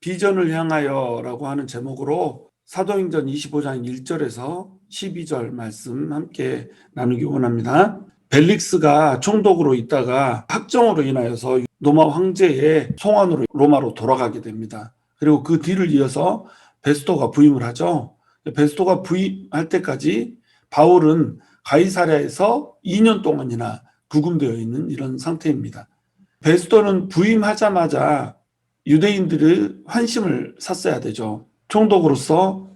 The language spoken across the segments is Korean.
비전을 향하여라고 하는 제목으로 사도행전 25장 1절에서 12절 말씀 함께 나누기 원합니다. 벨릭스가 총독으로 있다가 학정으로 인하여서 로마 황제의 송환으로 로마로 돌아가게 됩니다. 그리고 그 뒤를 이어서 베스토가 부임을 하죠. 베스토가 부임할 때까지 바울은 가이사랴에서 2년 동안이나 구금되어 있는 이런 상태입니다. 베스토는 부임하자마자 유대인들의 환심을 샀어야 되죠. 총독으로서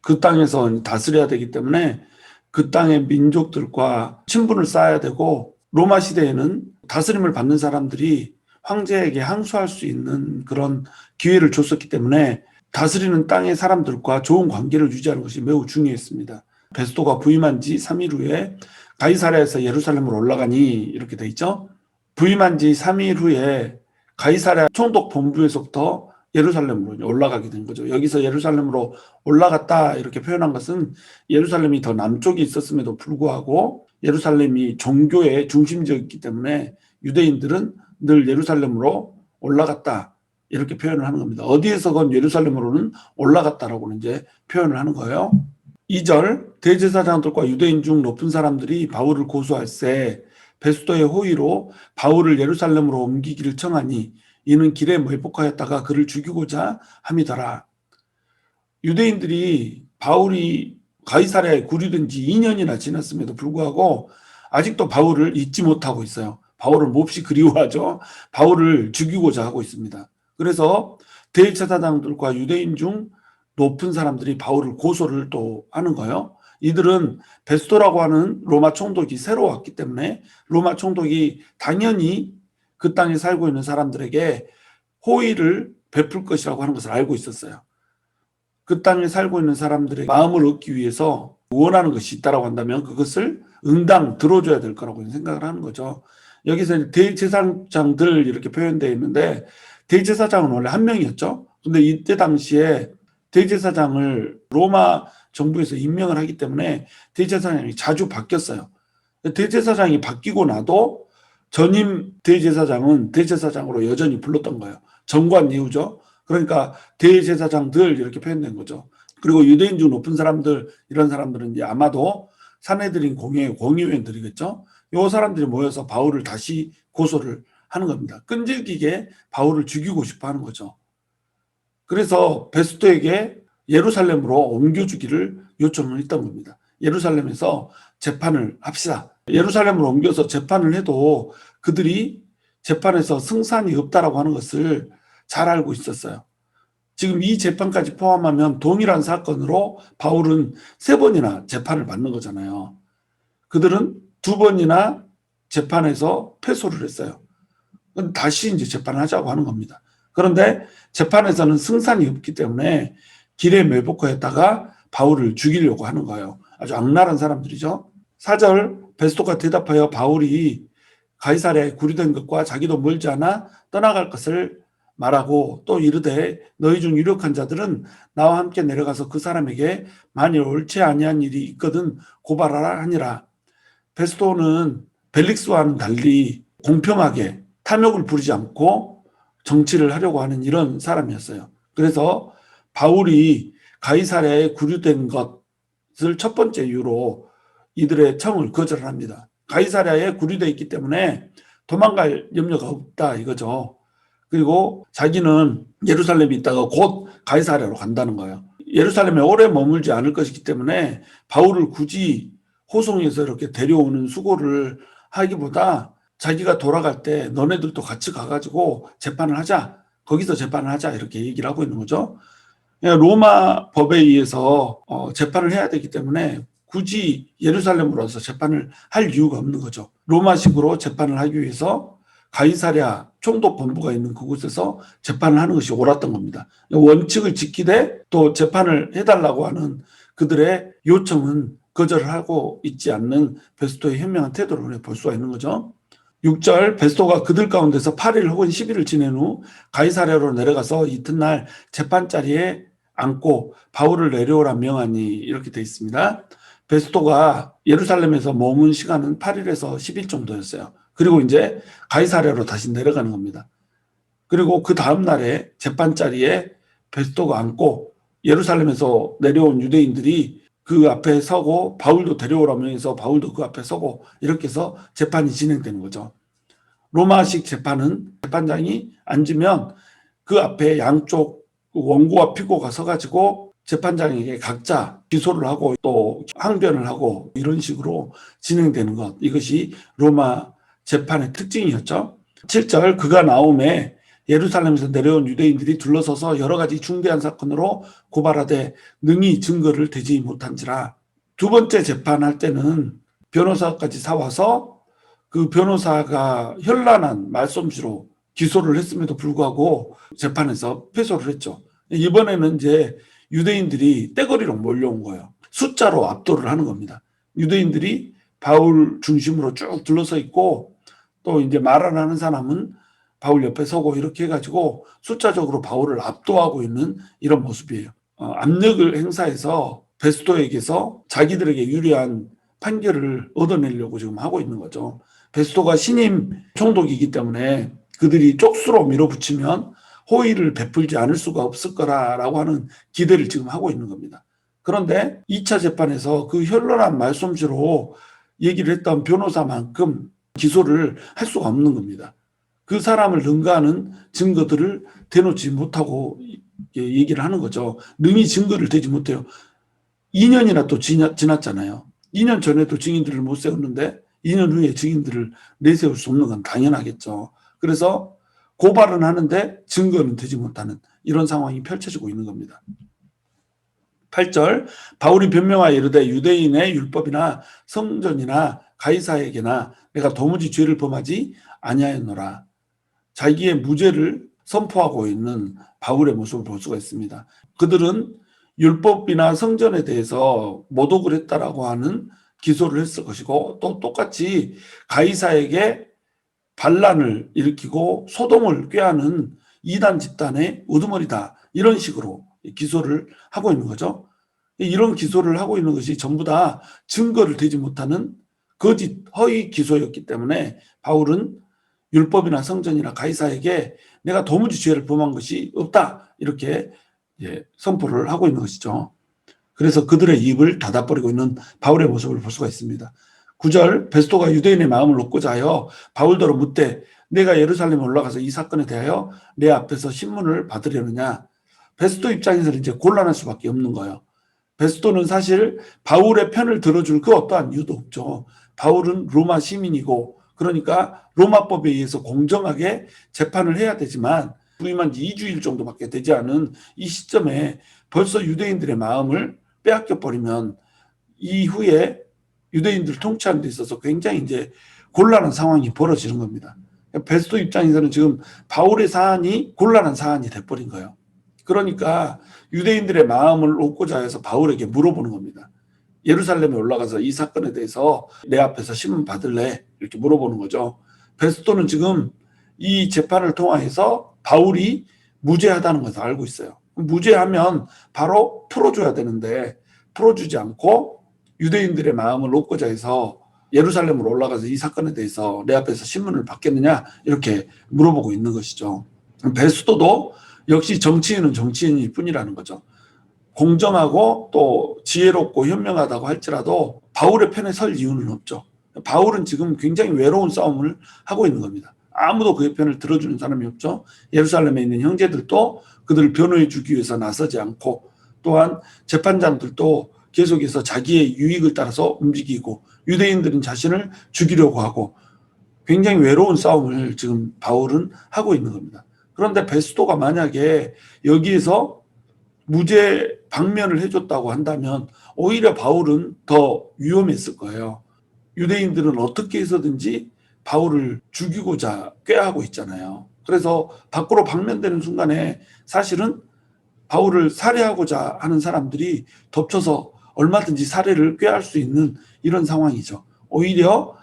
그 땅에서 다스려야 되기 때문에 그 땅의 민족들과 친분을 쌓아야 되고, 로마 시대에는 다스림을 받는 사람들이 황제에게 항소할 수 있는 그런 기회를 줬었기 때문에 다스리는 땅의 사람들과 좋은 관계를 유지하는 것이 매우 중요했습니다. 베스토가 부임한 지 3일 후에 가이사랴에서 예루살렘으로 올라가니 이렇게 돼 있죠. 부임한 지 3일 후에 가이사랴 총독 본부에서부터 예루살렘으로 올라가게 된 거죠. 여기서 예루살렘으로 올라갔다 이렇게 표현한 것은 예루살렘이 더 남쪽에 있었음에도 불구하고 예루살렘이 종교의 중심지였기 때문에 유대인들은 늘 예루살렘으로 올라갔다 이렇게 표현을 하는 겁니다. 어디에서건 예루살렘으로는 올라갔다라고는 이제 표현을 하는 거예요. 2절, 대제사장들과 유대인 중 높은 사람들이 바울을 고소할세 베스토의 호의로 바울을 예루살렘으로 옮기기를 청하니 이는 길에 매복하였다가 그를 죽이고자 함이더라. 유대인들이 바울이 가이사랴에 구류된 지 2년이나 지났음에도 불구하고 아직도 바울을 잊지 못하고 있어요. 바울을 몹시 그리워하죠. 바울을 죽이고자 하고 있습니다. 그래서 대제사장들과 유대인 중 높은 사람들이 바울을 고소를 또 하는 거예요. 이들은 베스토라고 하는 로마 총독이 새로 왔기 때문에 로마 총독이 당연히 그 땅에 살고 있는 사람들에게 호의를 베풀 것이라고 하는 것을 알고 있었어요. 그 땅에 살고 있는 사람들의 마음을 얻기 위해서 원하는 것이 있다고 한다면 그것을 응당 들어줘야 될 거라고 생각을 하는 거죠. 여기서 대제사장들 이렇게 표현되어 있는데 대제사장은 원래 한 명이었죠. 근데 이때 당시에 대제사장을 로마 정부에서 임명을 하기 때문에 대제사장이 자주 바뀌었어요. 대제사장이 바뀌고 나도 전임 대제사장은 대제사장으로 여전히 불렀던 거예요. 정관 이후죠. 그러니까 대제사장들 이렇게 표현된 거죠. 그리고 유대인 중 높은 사람들, 이런 사람들은 이제 아마도 산헤드린 공의원들이겠죠. 이 사람들이 모여서 바울을 다시 고소를 하는 겁니다. 끈질기게 바울을 죽이고 싶어 하는 거죠. 그래서 베스토에게 예루살렘으로 옮겨주기를 요청을 했던 겁니다. 예루살렘에서 재판을 합시다. 예루살렘으로 옮겨서 재판을 해도 그들이 재판에서 승산이 없다라고 하는 것을 잘 알고 있었어요. 지금 이 재판까지 포함하면 동일한 사건으로 바울은 3번이나 재판을 받는 거잖아요. 그들은 2번이나 재판에서 패소를 했어요. 다시 이제 재판을 하자고 하는 겁니다. 그런데 재판에서는 승산이 없기 때문에 길에 매복하였다가 바울을 죽이려고 하는 거예요. 아주 악랄한 사람들이죠. 4절, 베스토가 대답하여 바울이 가이사랴에 구류된 것과 자기도 멀지 않아 떠나갈 것을 말하고 또 이르되 너희 중 유력한 자들은 나와 함께 내려가서 그 사람에게 만일 옳지 아니한 일이 있거든 고발하라 하니라. 베스토는 벨릭스와는 달리 공평하게 탐욕을 부리지 않고 정치를 하려고 하는 이런 사람이었어요. 그래서 바울이 가이사랴에 구류된 것을 첫 번째 이유로 이들의 청을 거절합니다. 가이사랴에 구류되어 있기 때문에 도망갈 염려가 없다 이거죠. 그리고 자기는 예루살렘에 있다가 곧 가이사랴로 간다는 거예요. 예루살렘에 오래 머물지 않을 것이기 때문에 바울을 굳이 호송해서 이렇게 데려오는 수고를 하기보다 자기가 돌아갈 때 너네들도 같이 가가지고 재판을 하자. 거기서 재판을 하자 이렇게 얘기를 하고 있는 거죠. 로마 법에 의해서 재판을 해야 되기 때문에 굳이 예루살렘으로 와서 재판을 할 이유가 없는 거죠. 로마식으로 재판을 하기 위해서 가이사랴 총독 본부가 있는 그곳에서 재판을 하는 것이 옳았던 겁니다. 원칙을 지키되 또 재판을 해달라고 하는 그들의 요청은 거절을 하고 있지 않는 베스토의 현명한 태도를 볼 수가 있는 거죠. 6절, 베스토가 그들 가운데서 8일 혹은 10일을 지낸 후 가이사랴로 내려가서 이튿날 재판자리에 앉고 바울을 내려오라 명하니 이렇게 되어 있습니다. 베스토가 예루살렘에서 머문 시간은 8일에서 10일 정도였어요. 그리고 이제 가이사랴로 다시 내려가는 겁니다. 그리고 그 다음 날에 재판자리에 베스토가 앉고 예루살렘에서 내려온 유대인들이 그 앞에 서고 바울도 데려오라고 해서 바울도 그 앞에 서고 이렇게 해서 재판이 진행되는 거죠. 로마식 재판은 재판장이 앉으면 그 앞에 양쪽 원고와 피고가 서가지고 재판장에게 각자 기소를 하고 또 항변을 하고 이런 식으로 진행되는 것. 이것이 로마 재판의 특징이었죠. 7절 그가 나오매 예루살렘에서 내려온 유대인들이 둘러서서 여러 가지 중대한 사건으로 고발하되 능히 증거를 대지 못한지라. 두 번째 재판할 때는 변호사까지 사와서 그 변호사가 현란한 말솜씨로 기소를 했음에도 불구하고 재판에서 패소를 했죠. 이번에는 이제 유대인들이 떼거리로 몰려온 거예요. 숫자로 압도를 하는 겁니다. 유대인들이 바울 중심으로 쭉 둘러서 있고 또 이제 말 안 하는 사람은 바울 옆에 서고 이렇게 해가지고 숫자적으로 바울을 압도하고 있는 이런 모습이에요. 압력을 행사해서 베스토에게서 자기들에게 유리한 판결을 얻어내려고 지금 하고 있는 거죠. 베스토가 신임 총독이기 때문에 그들이 쪽수로 밀어붙이면 호의를 베풀지 않을 수가 없을 거라고 하는 기대를 지금 하고 있는 겁니다. 그런데 2차 재판에서 그 현란한 말솜씨로 얘기를 했던 변호사만큼 기소를 할 수가 없는 겁니다. 그 사람을 능가하는 증거들을 대놓지 못하고 얘기를 하는 거죠. 능히 증거를 대지 못해요. 2년이나 또 지났잖아요. 2년 전에도 증인들을 못 세웠는데 2년 후에 증인들을 내세울 수 없는 건 당연하겠죠. 그래서 고발은 하는데 증거는 되지 못하는 이런 상황이 펼쳐지고 있는 겁니다. 8절 바울이 변명하여 이르되 유대인의 율법이나 성전이나 가이사에게나 내가 도무지 죄를 범하지 아니하였노라. 자기의 무죄를 선포하고 있는 바울의 모습을 볼 수가 있습니다. 그들은 율법이나 성전에 대해서 모독을 했다라고 하는 기소를 했을 것이고 또 똑같이 가이사에게 반란을 일으키고 소동을 꾀하는 이단 집단의 우두머리다 이런 식으로 기소를 하고 있는 거죠. 이런 기소를 하고 있는 것이 전부 다 증거를 대지 못하는 거짓 허위 기소였기 때문에 바울은 율법이나 성전이나 가이사에게 내가 도무지 죄를 범한 것이 없다 이렇게 선포를 하고 있는 것이죠. 그래서 그들의 입을 닫아버리고 있는 바울의 모습을 볼 수가 있습니다. 9절 베스토가 유대인의 마음을 얻고자 하여 바울더러 묻되 내가 예루살렘에 올라가서 이 사건에 대하여 내 앞에서 신문을 받으려느냐. 베스토 입장에서는 이제 곤란할 수밖에 없는 거예요. 베스토는 사실 바울의 편을 들어줄 그 어떠한 이유도 없죠. 바울은 로마 시민이고 그러니까 로마법에 의해서 공정하게 재판을 해야 되지만 부임한 지 2주일 정도밖에 되지 않은 이 시점에 벌써 유대인들의 마음을 빼앗겨 버리면 이후에 유대인들 통치하는 데 있어서 굉장히 이제 곤란한 상황이 벌어지는 겁니다. 베스토 입장에서는 지금 바울의 사안이 곤란한 사안이 돼버린 거예요. 그러니까 유대인들의 마음을 얻고자 해서 바울에게 물어보는 겁니다. 예루살렘에 올라가서 이 사건에 대해서 내 앞에서 신문 받을래? 이렇게 물어보는 거죠. 베스토는 지금 이 재판을 통해서 바울이 무죄하다는 것을 알고 있어요. 무죄하면 바로 풀어줘야 되는데 풀어주지 않고 유대인들의 마음을 얻고자 해서 예루살렘으로 올라가서 이 사건에 대해서 내 앞에서 신문을 받겠느냐 이렇게 물어보고 있는 것이죠. 베스토도 역시 정치인은 정치인일 뿐이라는 거죠. 공정하고 또 지혜롭고 현명하다고 할지라도 바울의 편에 설 이유는 없죠. 바울은 지금 굉장히 외로운 싸움을 하고 있는 겁니다. 아무도 그의 편을 들어주는 사람이 없죠. 예루살렘에 있는 형제들도 그들을 변호해 주기 위해서 나서지 않고 또한 재판장들도 계속해서 자기의 유익을 따라서 움직이고 유대인들은 자신을 죽이려고 하고 굉장히 외로운 싸움을 지금 바울은 하고 있는 겁니다. 그런데 베스토가 만약에 여기에서 무죄 방면을 해줬다고 한다면 오히려 바울은 더 위험했을 거예요. 유대인들은 어떻게 해서든지 바울을 죽이고자 꾀하고 있잖아요. 그래서 밖으로 방면되는 순간에 사실은 바울을 살해하고자 하는 사람들이 덮쳐서 얼마든지 살해를 꾀할 수 있는 이런 상황이죠. 오히려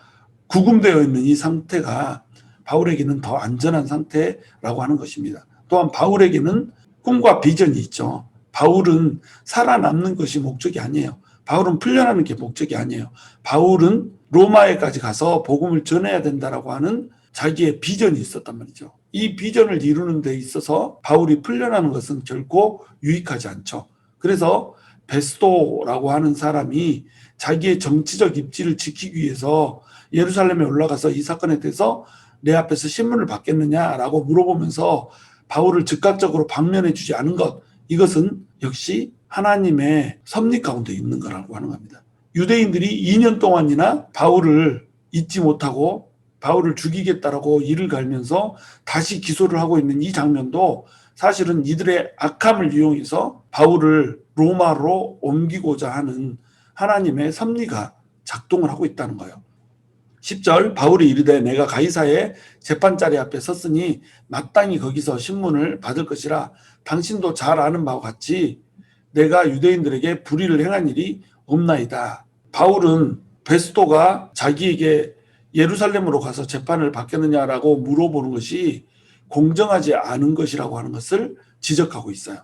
구금되어 있는 이 상태가 바울에게는 더 안전한 상태라고 하는 것입니다. 또한 바울에게는 꿈과 비전이 있죠. 바울은 살아남는 것이 목적이 아니에요. 바울은 풀려나는 게 목적이 아니에요. 바울은 로마에까지 가서 복음을 전해야 된다라고 하는 자기의 비전이 있었단 말이죠. 이 비전을 이루는 데 있어서 바울이 풀려나는 것은 결코 유익하지 않죠. 그래서 베스도라고 하는 사람이 자기의 정치적 입지를 지키기 위해서 예루살렘에 올라가서 이 사건에 대해서 내 앞에서 신문을 받겠느냐라고 물어보면서 바울을 즉각적으로 방면해 주지 않은 것, 이것은 역시 하나님의 섭리 가운데 있는 거라고 하는 겁니다. 유대인들이 2년 동안이나 바울을 잊지 못하고 바울을 죽이겠다라고 이를 갈면서 다시 기소를 하고 있는 이 장면도 사실은 이들의 악함을 이용해서 바울을 로마로 옮기고자 하는 하나님의 섭리가 작동을 하고 있다는 거예요. 10절 바울이 이르되 내가 가이사의 재판자리 앞에 섰으니 마땅히 거기서 신문을 받을 것이라 당신도 잘 아는 바와 같이 내가 유대인들에게 불의를 행한 일이 없나이다. 바울은 베스도가 자기에게 예루살렘으로 가서 재판을 받겠느냐라고 물어보는 것이 공정하지 않은 것이라고 하는 것을 지적하고 있어요.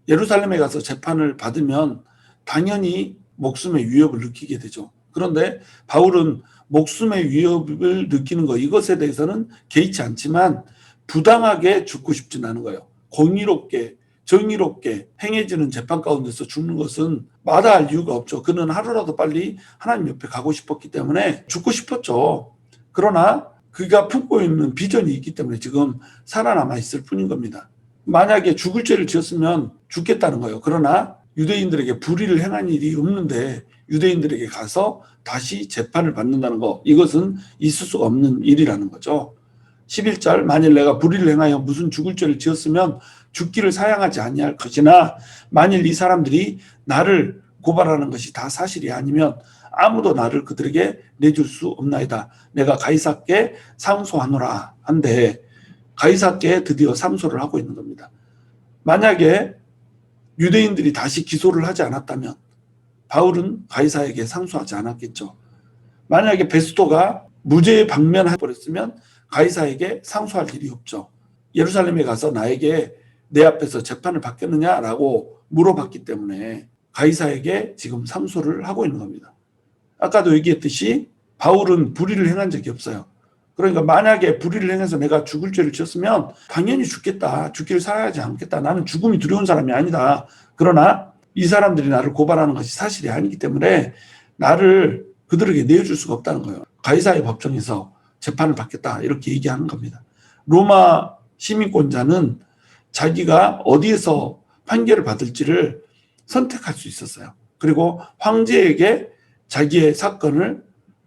예루살렘에 가서 재판을 받으면 당연히 목숨의 위협을 느끼게 되죠. 그런데 바울은 목숨의 위협을 느끼는 것, 이것에 대해서는 개의치 않지만 부당하게 죽고 싶진 않은 거예요. 공의롭게 정의롭게 행해지는 재판 가운데서 죽는 것은 마다할 이유가 없죠. 그는 하루라도 빨리 하나님 옆에 가고 싶었기 때문에 죽고 싶었죠. 그러나 그가 품고 있는 비전이 있기 때문에 지금 살아남아 있을 뿐인 겁니다. 만약에 죽을 죄를 지었으면 죽겠다는 거예요. 그러나 유대인들에게 불의를 행한 일이 없는데 유대인들에게 가서 다시 재판을 받는다는 거, 이것은 있을 수가 없는 일이라는 거죠. 11절 만일 내가 불의를 행하여 무슨 죽을 죄를 지었으면 죽기를 사양하지 아니할 것이나 만일 이 사람들이 나를 고발하는 것이 다 사실이 아니면 아무도 나를 그들에게 내줄 수 없나이다. 내가 가이사께 상소하노라 한데 가이사께 드디어 상소를 하고 있는 겁니다. 만약에 유대인들이 다시 기소를 하지 않았다면 바울은 가이사에게 상소하지 않았겠죠. 만약에 베스도가 무죄에 방면해버렸으면 가이사에게 상소할 일이 없죠. 예루살렘에 가서 나에게 내 앞에서 재판을 받겠느냐라고 물어봤기 때문에 가이사에게 지금 상소를 하고 있는 겁니다. 아까도 얘기했듯이 바울은 불의를 행한 적이 없어요. 그러니까 만약에 불의를 행해서 내가 죽을 죄를 지었으면 당연히 죽겠다. 죽기를 사양하지 않겠다. 나는 죽음이 두려운 사람이 아니다. 그러나 이 사람들이 나를 고발하는 것이 사실이 아니기 때문에 나를 그들에게 내어줄 수가 없다는 거예요. 가이사의 법정에서 재판을 받겠다 이렇게 얘기하는 겁니다. 로마 시민권자는 자기가 어디에서 판결을 받을지를 선택할 수 있었어요. 그리고 황제에게 자기의 사건을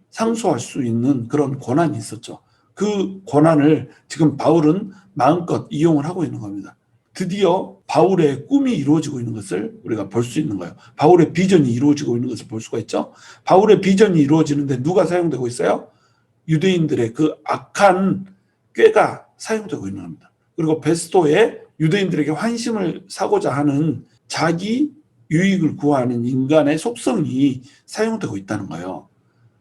상소할 수 있는 그런 권한이 있었죠. 그 권한을 지금 바울은 마음껏 이용을 하고 있는 겁니다. 드디어 바울의 꿈이 이루어지고 있는 것을 우리가 볼 수 있는 거예요. 바울의 비전이 이루어지고 있는 것을 볼 수가 있죠. 바울의 비전이 이루어지는데 누가 사용되고 있어요? 유대인들의 그 악한 꾀가 사용되고 있는 겁니다. 그리고 베스도의 유대인들에게 환심을 사고자 하는 자기 유익을 구하는 인간의 속성이 사용되고 있다는 거예요.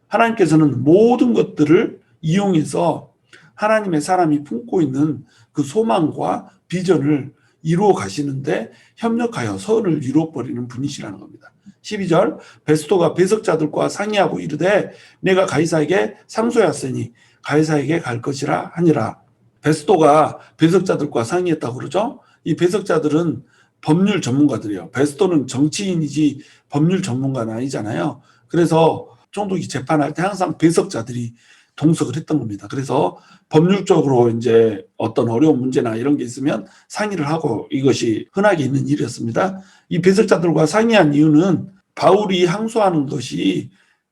하나님께서는 모든 것들을 이용해서 하나님의 사람이 품고 있는 그 소망과 비전을 이루어 가시는데 협력하여 선을 이루어버리는 분이시라는 겁니다. 12절 베스도가 배석자들과 상의하고 이르되 내가 가이사에게 상소하였으니 가이사에게 갈 것이라 하니라. 베스도가 배석자들과 상의했다고 그러죠. 이 배석자들은 법률 전문가들이에요. 베스도는 정치인이지 법률 전문가는 아니잖아요. 그래서 총독이 재판할 때 항상 배석자들이 동석을 했던 겁니다. 그래서 법률적으로 이제 어떤 어려운 문제나 이런 게 있으면 상의를 하고 이것이 흔하게 있는 일이었습니다. 이 배석자들과 상의한 이유는 바울이 항소하는 것이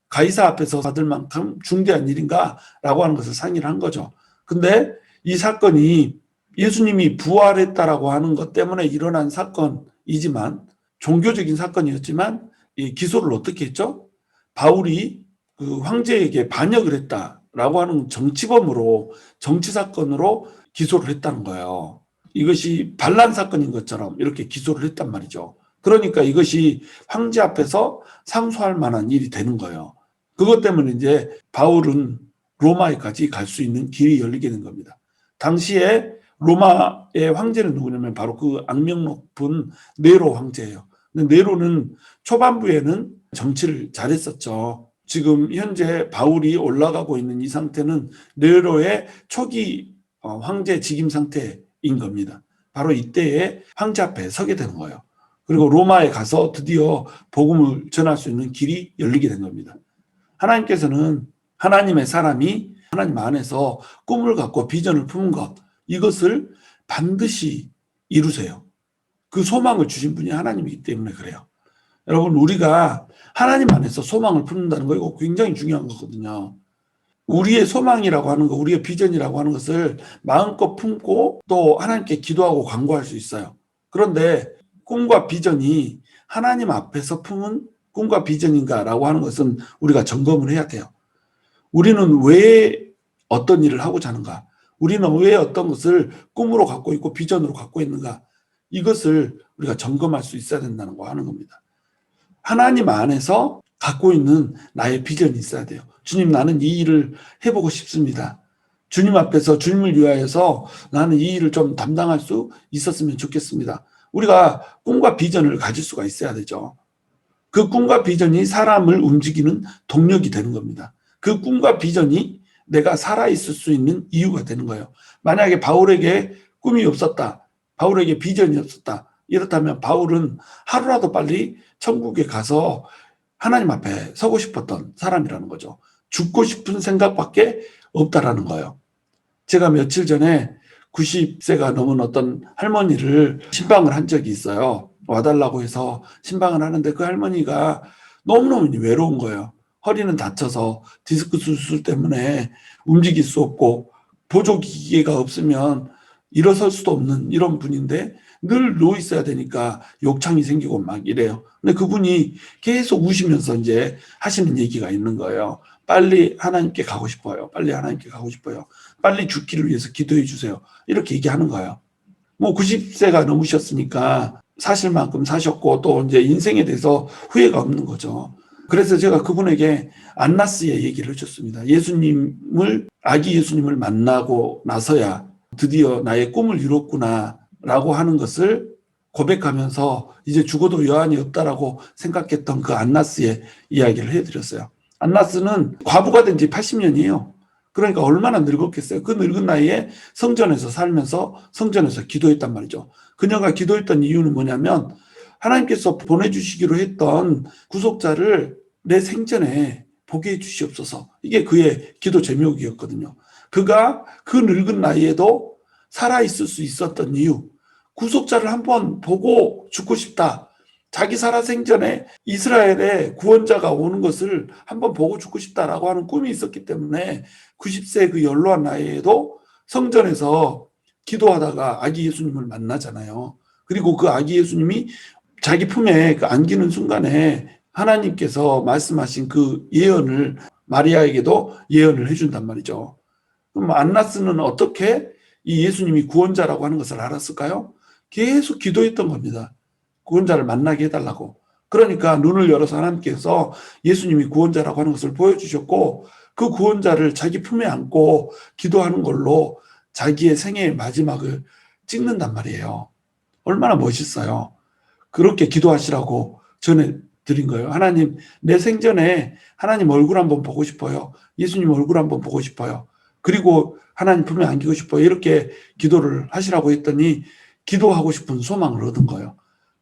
가이사 앞에서 받을 만큼 중대한 일인가라고 하는 것을 상의를 한 거죠. 근데 이 사건이 예수님이 부활했다라고 하는 것 때문에 일어난 사건이지만 종교적인 사건이었지만 이 기소를 어떻게 했죠? 바울이 그 황제에게 반역을 했다라고 하는 정치범으로 정치 사건으로 기소를 했다는 거예요. 이것이 반란 사건인 것처럼 이렇게 기소를 했단 말이죠. 그러니까 이것이 황제 앞에서 상소할 만한 일이 되는 거예요. 그것 때문에 이제 바울은 로마에까지 갈 수 있는 길이 열리게 된 겁니다. 당시에 로마의 황제는 누구냐면 바로 그 악명 높은 네로 황제예요. 근데 네로는 초반부에는 정치를 잘했었죠. 지금 현재 바울이 올라가고 있는 이 상태는 네로의 초기 황제 직임 상태인 겁니다. 바로 이때에 황제 앞에 서게 되는 거예요. 그리고 로마에 가서 드디어 복음을 전할 수 있는 길이 열리게 된 겁니다. 하나님께서는 하나님의 사람이 하나님 안에서 꿈을 갖고 비전을 품은 것, 이것을 반드시 이루세요. 그 소망을 주신 분이 하나님이기 때문에 그래요. 여러분, 우리가 하나님 안에서 소망을 품는다는 거 이거 굉장히 중요한 거거든요. 우리의 소망이라고 하는 거, 우리의 비전이라고 하는 것을 마음껏 품고 또 하나님께 기도하고 간구할 수 있어요. 그런데 꿈과 비전이 하나님 앞에서 품은 꿈과 비전인가라고 하는 것은 우리가 점검을 해야 돼요. 우리는 왜 어떤 일을 하고자 하는가? 우리는 왜 어떤 것을 꿈으로 갖고 있고 비전으로 갖고 있는가? 이것을 우리가 점검할 수 있어야 된다는 거 하는 겁니다. 하나님 안에서 갖고 있는 나의 비전이 있어야 돼요. 주님, 나는 이 일을 해보고 싶습니다. 주님 앞에서 주님을 위하여서 나는 이 일을 좀 담당할 수 있었으면 좋겠습니다. 우리가 꿈과 비전을 가질 수가 있어야 되죠. 그 꿈과 비전이 사람을 움직이는 동력이 되는 겁니다. 그 꿈과 비전이 내가 살아있을 수 있는 이유가 되는 거예요. 만약에 바울에게 꿈이 없었다, 바울에게 비전이 없었다, 이렇다면 바울은 하루라도 빨리 천국에 가서 하나님 앞에 서고 싶었던 사람이라는 거죠. 죽고 싶은 생각밖에 없다라는 거예요. 제가 며칠 전에 90세가 넘은 어떤 할머니를 신방을 한 적이 있어요. 와달라고 해서 신방을 하는데 그 할머니가 너무너무 외로운 거예요. 허리는 다쳐서 디스크 수술 때문에 움직일 수 없고 보조기계가 없으면 일어설 수도 없는 이런 분인데 늘 누워 있어야 되니까 욕창이 생기고 막 이래요. 근데 그분이 계속 우시면서 이제 하시는 얘기가 있는 거예요. 빨리 하나님께 가고 싶어요. 빨리 하나님께 가고 싶어요. 빨리 죽기를 위해서 기도해 주세요. 이렇게 얘기하는 거예요. 뭐 90세가 넘으셨으니까 사실 만큼 사셨고 또 이제 인생에 대해서 후회가 없는 거죠. 그래서 제가 그분에게 안나스의 얘기를 해줬습니다. 아기 예수님을 만나고 나서야 드디어 나의 꿈을 이뤘구나라고 하는 것을 고백하면서 이제 죽어도 여한이 없다라고 생각했던 그 안나스의 이야기를 해드렸어요. 안나스는 과부가 된 지 80년이에요. 그러니까 얼마나 늙었겠어요. 그 늙은 나이에 성전에서 살면서 성전에서 기도했단 말이죠. 그녀가 기도했던 이유는 뭐냐면 하나님께서 보내주시기로 했던 구속자를 내 생전에 보게 해주시옵소서. 이게 그의 기도 제목이었거든요. 그가 그 늙은 나이에도 살아있을 수 있었던 이유, 구속자를 한번 보고 죽고 싶다. 자기 살아생전에 이스라엘의 구원자가 오는 것을 한번 보고 죽고 싶다라고 하는 꿈이 있었기 때문에 90세 그 연로한 나이에도 성전에서 기도하다가 아기 예수님을 만나잖아요. 그리고 그 아기 예수님이 자기 품에 안기는 순간에 하나님께서 말씀하신 그 예언을 마리아에게도 예언을 해준단 말이죠. 그럼 안나스는 어떻게 이 예수님이 구원자라고 하는 것을 알았을까요? 계속 기도했던 겁니다. 구원자를 만나게 해달라고. 그러니까 눈을 열어서 하나님께서 예수님이 구원자라고 하는 것을 보여주셨고 그 구원자를 자기 품에 안고 기도하는 걸로 자기의 생애의 마지막을 찍는단 말이에요. 얼마나 멋있어요. 그렇게 기도하시라고 전해드린 거예요. 하나님, 내 생전에 하나님 얼굴 한번 보고 싶어요. 예수님 얼굴 한번 보고 싶어요. 그리고 하나님 품에 안기고 싶어요. 이렇게 기도를 하시라고 했더니 기도하고 싶은 소망을 얻은 거예요.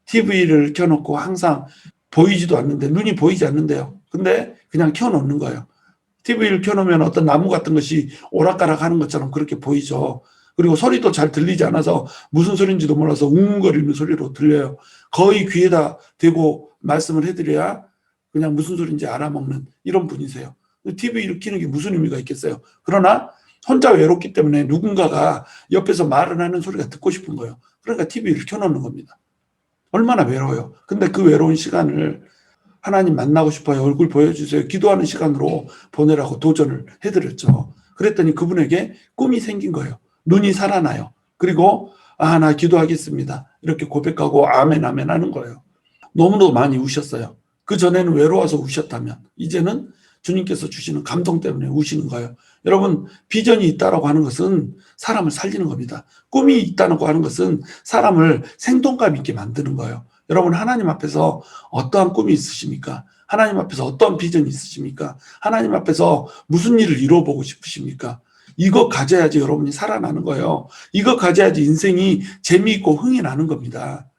TV를 켜놓고 항상 보이지도 않는데, 눈이 보이지 않는데요. 근데 그냥 켜놓는 거예요. TV를 켜놓으면 어떤 나무 같은 것이 오락가락 하는 것처럼 그렇게 보이죠. 그리고 소리도 잘 들리지 않아서 무슨 소리인지도 몰라서 웅웅거리는 소리로 들려요. 거의 귀에다 대고 말씀을 해드려야 그냥 무슨 소리인지 알아먹는 이런 분이세요. TV를 켜는 게 무슨 의미가 있겠어요. 그러나 혼자 외롭기 때문에 누군가가 옆에서 말을 하는 소리가 듣고 싶은 거예요. 그러니까 TV를 켜놓는 겁니다. 얼마나 외로워요. 근데 그 외로운 시간을 하나님 만나고 싶어요. 얼굴 보여주세요. 기도하는 시간으로 보내라고 도전을 해드렸죠. 그랬더니 그분에게 꿈이 생긴 거예요. 눈이 살아나요. 그리고 나 기도하겠습니다. 이렇게 고백하고 아멘 아멘 하는 거예요. 너무너무 많이 우셨어요. 그전에는 외로워서 우셨다면 이제는 주님께서 주시는 감동 때문에 우시는 거예요. 여러분, 비전이 있다라고 하는 것은 사람을 살리는 겁니다. 꿈이 있다고 하는 것은 사람을 생동감 있게 만드는 거예요. 여러분, 하나님 앞에서 어떠한 꿈이 있으십니까? 하나님 앞에서 어떠한 비전이 있으십니까? 하나님 앞에서 무슨 일을 이루어보고 싶으십니까? 이거 가져야지 여러분이 살아나는 거예요. 이거 가져야지 인생이 재미있고 흥이 나는 겁니다.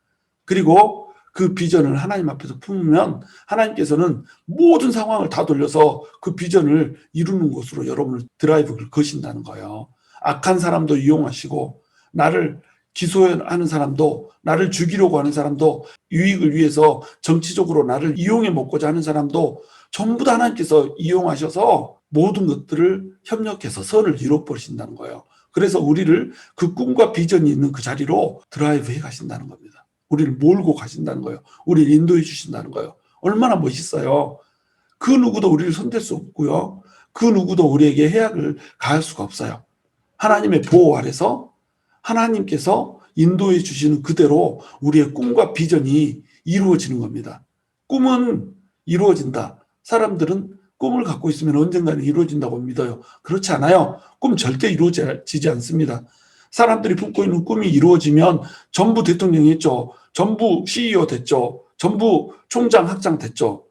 그리고 그 비전을 하나님 앞에서 품으면 하나님께서는 모든 상황을 다 돌려서 그 비전을 이루는 곳으로 여러분을 드라이브를 거신다는 거예요. 악한 사람도 이용하시고, 나를 기소하는 사람도, 나를 죽이려고 하는 사람도, 유익을 위해서 정치적으로 나를 이용해 먹고자 하는 사람도 전부 다 하나님께서 이용하셔서 모든 것들을 협력해서 선을 이뤄버리신다는 거예요. 그래서 우리를 그 꿈과 비전이 있는 그 자리로 드라이브 해 가신다는 겁니다. 우리를 몰고 가신다는 거예요. 우리를 인도해 주신다는 거예요. 얼마나 멋있어요. 그 누구도 우리를 손댈 수 없고요. 그 누구도 우리에게 해악을 가할 수가 없어요. 하나님의 보호 아래서 하나님께서 인도해 주시는 그대로 우리의 꿈과 비전이 이루어지는 겁니다. 꿈은 이루어진다. 사람들은 꿈을 갖고 있으면 언젠가는 이루어진다고 믿어요. 그렇지 않아요. 꿈 절대 이루어지지 않습니다. 사람들이 품고 있는 꿈이 이루어지면 전부 대통령이 했죠. 전부 CEO 됐죠. 전부 총장, 학장 됐죠.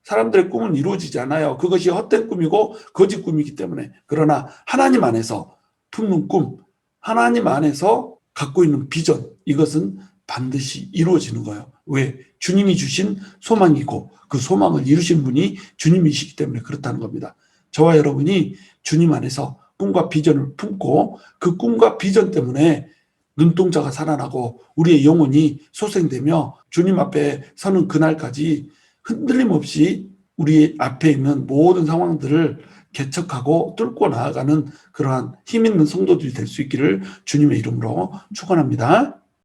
사람들의 꿈은 이루어지지 않아요. 그것이 헛된 꿈이고 거짓 꿈이기 때문에. 그러나 하나님 안에서 품는 꿈, 하나님 안에서 갖고 있는 비전, 이것은 반드시 이루어지는 거예요. 왜? 주님이 주신 소망이고 그 소망을 이루신 분이 주님이시기 때문에 그렇다는 겁니다. 저와 여러분이 주님 안에서 꿈과 비전을 품고 그 꿈과 비전 때문에 눈동자가 살아나고 우리의 영혼이 소생되며 주님 앞에 서는 그날까지 흔들림 없이 우리 앞에 있는 모든 상황들을 개척하고 뚫고 나아가는 그러한 힘 있는 성도들이 될 수 있기를 주님의 이름으로 축원합니다.